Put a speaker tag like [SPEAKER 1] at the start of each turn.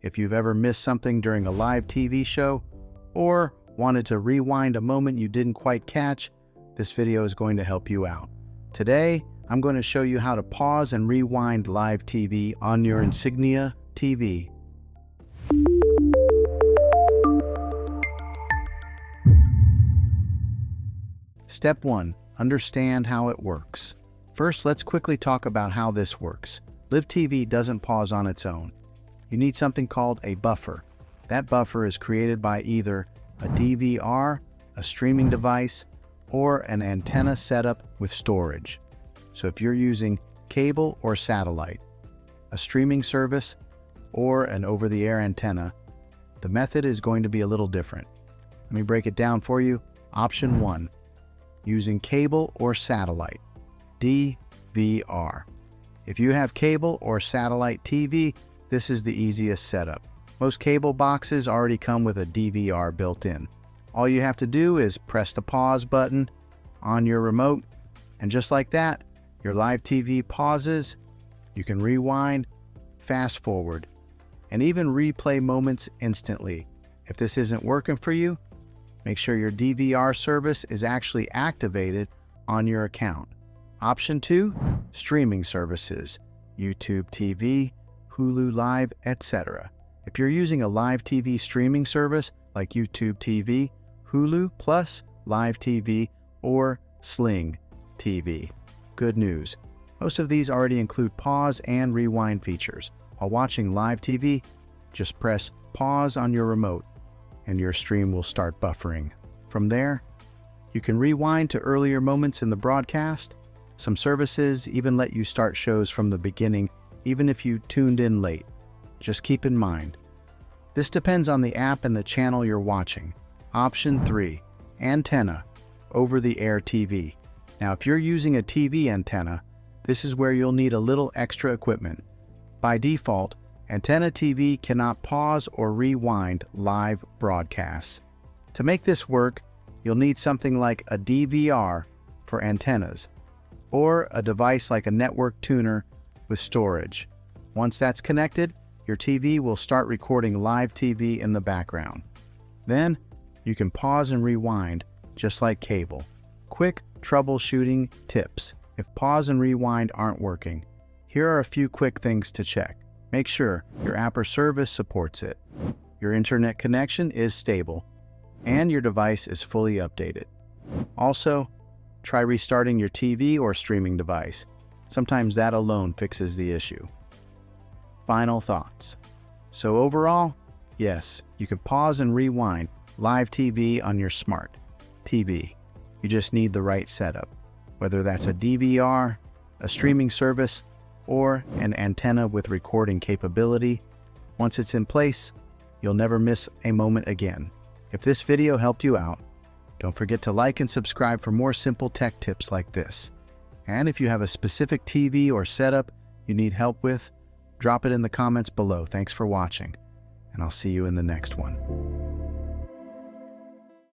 [SPEAKER 1] If you've ever missed something during a live TV show or wanted to rewind a moment you didn't quite catch, this video is going to help you out. Today, I'm going to show you how to pause and rewind live TV on your Insignia TV. Step 1. Understand how it works. First, let's quickly talk about how this works. Live TV doesn't pause on its own. You need something called a buffer. That buffer is created by either a DVR, a streaming device, or an antenna setup with storage. So if you're using cable or satellite, a streaming service, or an over-the-air antenna, the method is going to be a little different. Let me break it down for you. Option 1. Using cable or satellite, DVR. If you have cable or satellite TV, this is the easiest setup. Most cable boxes already come with a DVR built in. All you have to do is press the pause button on your remote, and just like that, your live TV pauses. You can rewind, fast forward, and even replay moments instantly. If this isn't working for you, make sure your DVR service is actually activated on your account. Option 2, streaming services, YouTube TV, Hulu Live, etc. If you're using a live TV streaming service like YouTube TV, Hulu Plus, Live TV, or Sling TV, good news. Most of these already include pause and rewind features. While watching live TV, just press pause on your remote and your stream will start buffering. From there, you can rewind to earlier moments in the broadcast. Some services even let you start shows from the beginning, even if you tuned in late. Just keep in mind, this depends on the app and the channel you're watching. Option 3, antenna, over-the-air TV. Now, if you're using a TV antenna, this is where you'll need a little extra equipment. By default, antenna TV cannot pause or rewind live broadcasts. To make this work, you'll need something like a DVR for antennas, or a device like a network tuner with storage. Once that's connected, your TV will start recording live TV in the background. Then, you can pause and rewind just like cable. Quick troubleshooting tips. If pause and rewind aren't working, here are a few quick things to check. Make sure your app or service supports it, your internet connection is stable, and your device is fully updated. Also, try restarting your TV or streaming device. Sometimes that alone fixes the issue. Final thoughts. So overall, yes, you can pause and rewind live TV on your smart TV. You just need the right setup, whether that's a DVR, a streaming service, or an antenna with recording capability. Once it's in place, you'll never miss a moment again. If this video helped you out, don't forget to like and subscribe for more simple tech tips like this. And if you have a specific TV or setup you need help with, drop it in the comments below. Thanks for watching, and I'll see you in the next one.